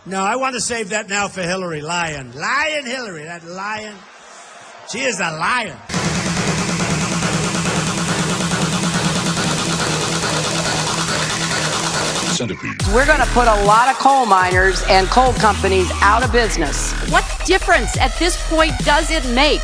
No, I want to save that now for Hillary. Lyin Hillary, that lion. She is a liar. We're going to put a lot of coal miners and coal companies out of business. What difference at this point does it make?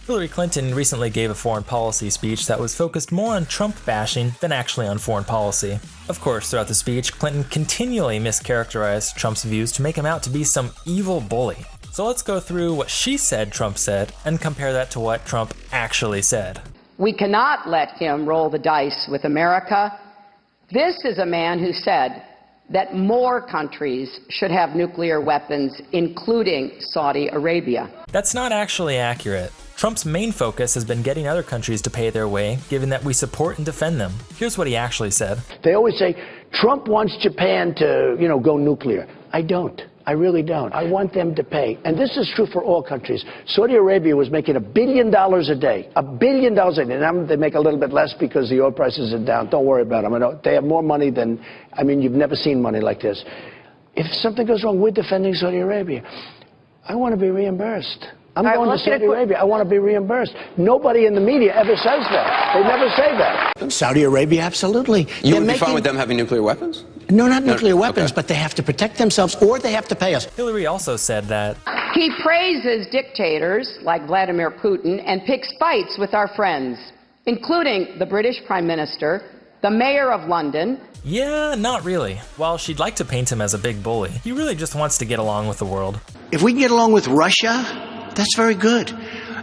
Hillary Clinton recently gave a foreign policy speech that was focused more on Trump bashing than actually on foreign policy. Of course, throughout the speech, Clinton continually mischaracterized Trump's views to make him out to be some evil bully. So let's go through what she said Trump said and compare that to what Trump actually said. We cannot let him roll the dice with America. This is a man who said that more countries should have nuclear weapons, including Saudi Arabia. That's not actually accurate. Trump's main focus has been getting other countries to pay their way, given that we support and defend them. Here's what he actually said. They always say, Trump wants Japan to, go nuclear. I don't. I really don't. I want them to pay. And this is true for all countries. Saudi Arabia was making $1 billion a day. $1 billion a day. Now they make a little bit less because the oil prices are down. Don't worry about them. They have more money than, you've never seen money like this. If something goes wrong, we're defending Saudi Arabia. I want to be reimbursed. I'm going to Saudi Arabia. I want to be reimbursed. Nobody in the media ever says that. They never say that. Saudi Arabia, absolutely. You would be fine with them having nuclear weapons? No, not nuclear weapons, but they have to protect themselves or they have to pay us. Hillary also said that he praises dictators like Vladimir Putin and picks fights with our friends, including the British Prime Minister, the Mayor of London. Yeah, not really. While she'd like to paint him as a big bully, he really just wants to get along with the world. If we can get along with Russia, that's very good.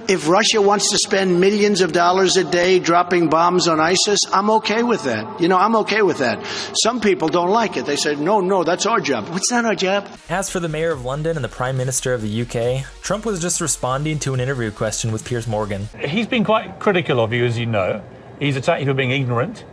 If Russia wants to spend millions of dollars a day dropping bombs on ISIS, I'm okay with that. I'm okay with that. Some people don't like it. They say, no, that's our job. What's not our job? As for the Mayor of London and the Prime Minister of the UK, Trump was just responding to an interview question with Piers Morgan. He's been quite critical of you, as you know. He's attacked you for being ignorant.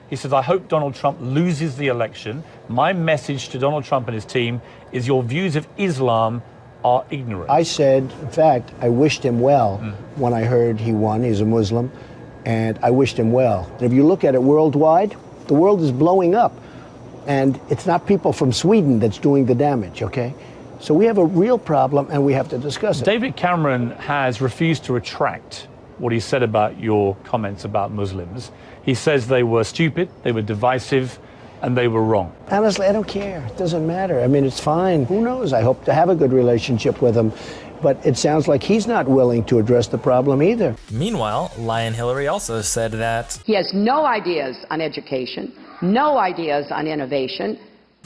He says, I hope Donald Trump loses the election. My message to Donald Trump and his team is your views of Islam are ignorant. I said, in fact, I wished him well when I heard he won. He's a Muslim, and I wished him well. And if you look at it worldwide, the world is blowing up, and it's not people from Sweden that's doing the damage, okay? So we have a real problem, and we have to discuss it. David Cameron has refused to retract what he said about your comments about Muslims. He says they were stupid, they were divisive, and they were wrong. Honestly, I don't care. It doesn't matter. It's fine. Who knows? I hope to have a good relationship with him. But it sounds like he's not willing to address the problem either. Meanwhile, Lyin Hillary also said that he has no ideas on education, no ideas on innovation.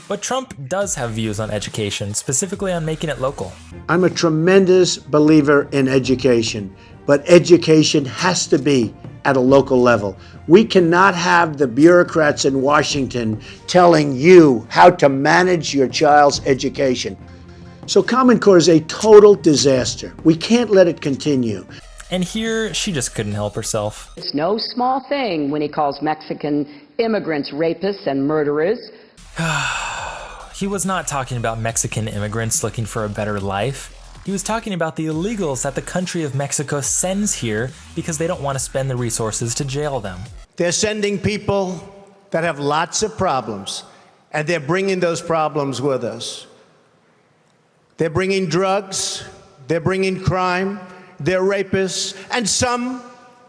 But Trump does have views on education, specifically on making it local. I'm a tremendous believer in education, but education has to be at a local level. We cannot have the bureaucrats in Washington telling you how to manage your child's education. So Common Core is a total disaster. We can't let it continue. And here, she just couldn't help herself. It's no small thing when he calls Mexican immigrants rapists and murderers. He was not talking about Mexican immigrants looking for a better life. He was talking about the illegals that the country of Mexico sends here because they don't want to spend the resources to jail them. They're sending people that have lots of problems, and they're bringing those problems with us. They're bringing drugs, they're bringing crime, they're rapists, and some,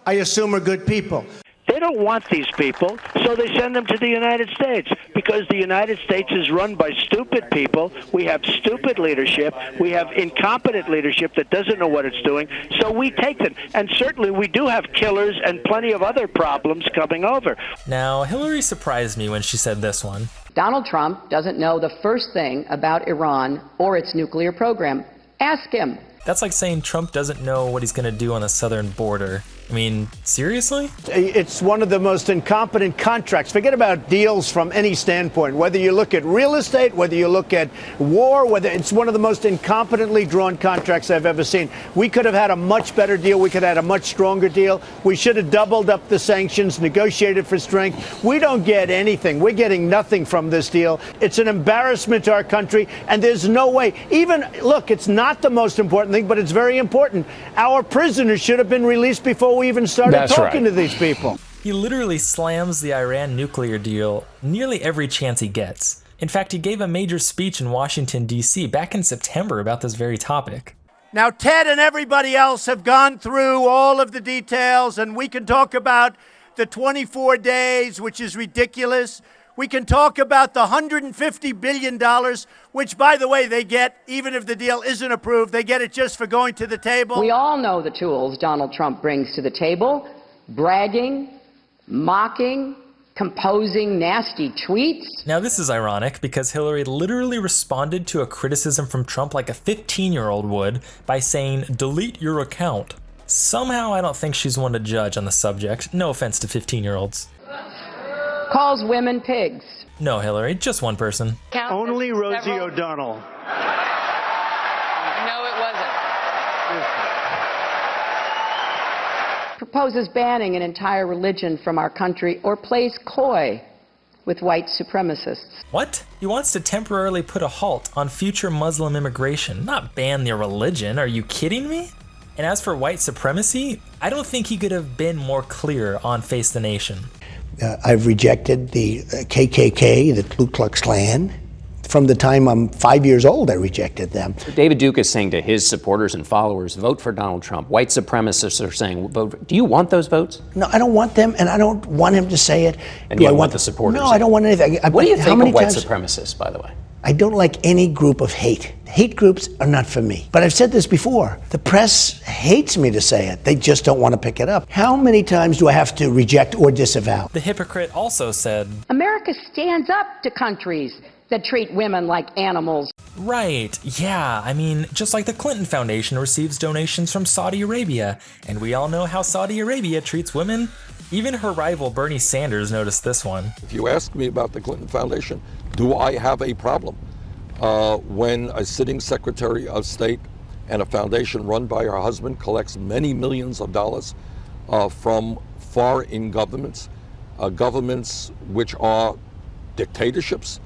I assume, are good people. They don't want these people, so they send them to the United States, because the United States is run by stupid people. We have stupid leadership. We have incompetent leadership that doesn't know what it's doing, so we take them. And certainly we do have killers and plenty of other problems coming over. Now, Hillary surprised me when she said this one. Donald Trump doesn't know the first thing about Iran or its nuclear program. Ask him. That's like saying Trump doesn't know what he's going to do on the southern border. Seriously? It's one of the most incompetent contracts. Forget about deals from any standpoint. Whether you look at real estate, whether you look at war, whether it's one of the most incompetently drawn contracts I've ever seen. We could have had a much better deal. We could have had a much stronger deal. We should have doubled up the sanctions, negotiated for strength. We don't get anything. We're getting nothing from this deal. It's an embarrassment to our country, and there's no way. Look, it's not the most important thing, but it's very important. Our prisoners should have been released before we even started talking to these people. He literally slams the Iran nuclear deal nearly every chance he gets. In fact, he gave a major speech in Washington, D.C. back in September about this very topic. Now, Ted and everybody else have gone through all of the details, and we can talk about the 24 days, which is ridiculous. We can talk about the $150 billion, which, by the way, they get, even if the deal isn't approved, they get it just for going to the table. We all know the tools Donald Trump brings to the table: bragging, mocking, composing nasty tweets. Now this is ironic because Hillary literally responded to a criticism from Trump like a 15-year-old would by saying, "Delete your account." Somehow I don't think she's one to judge on the subject. No offense to 15-year-olds. Calls women pigs. No, Hillary, just one person. Only Rosie O'Donnell. No, it wasn't. Proposes banning an entire religion from our country or plays coy with white supremacists. What? He wants to temporarily put a halt on future Muslim immigration, not ban their religion. Are you kidding me? And as for white supremacy, I don't think he could have been more clear on Face the Nation. I've rejected the KKK, the Ku Klux Klan. From the time I'm 5 years old, I rejected them. David Duke is saying to his supporters and followers, vote for Donald Trump. White supremacists are saying, vote. Do you want those votes? No, I don't want them, and I don't want him to say it. And you want the supporters? No, I don't want anything. What do you think of white supremacists, by the way? I don't like any group of hate. Hate groups are not for me. But I've said this before. The press hates me to say it. They just don't want to pick it up. How many times do I have to reject or disavow? The hypocrite also said, America stands up to countries that treat women like animals. right, yeah, I mean, just like the Clinton Foundation receives donations from Saudi Arabia, and we all know how Saudi Arabia treats women. Even her rival Bernie Sanders noticed this one. If you ask me about the Clinton Foundation, do I have a problem when a sitting Secretary of State and a foundation run by her husband collects many millions of dollars from foreign governments, governments which are dictatorships?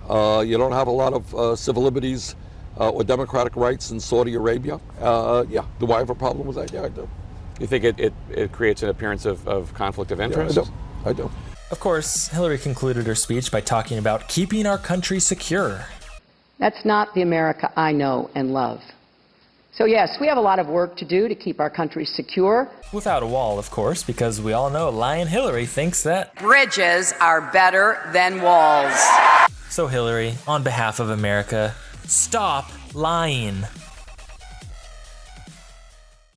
You don't have a lot of civil liberties or democratic rights in Saudi Arabia. Yeah, do I have a problem with that? Yeah, I do. You think it creates an appearance of conflict of interest? Yeah, I do. Of course, Hillary concluded her speech by talking about keeping our country secure. That's not the America I know and love. So yes, we have a lot of work to do to keep our country secure. Without a wall, of course, because we all know Lyin Hillary thinks that bridges are better than walls. So Hillary, on behalf of America, stop lying.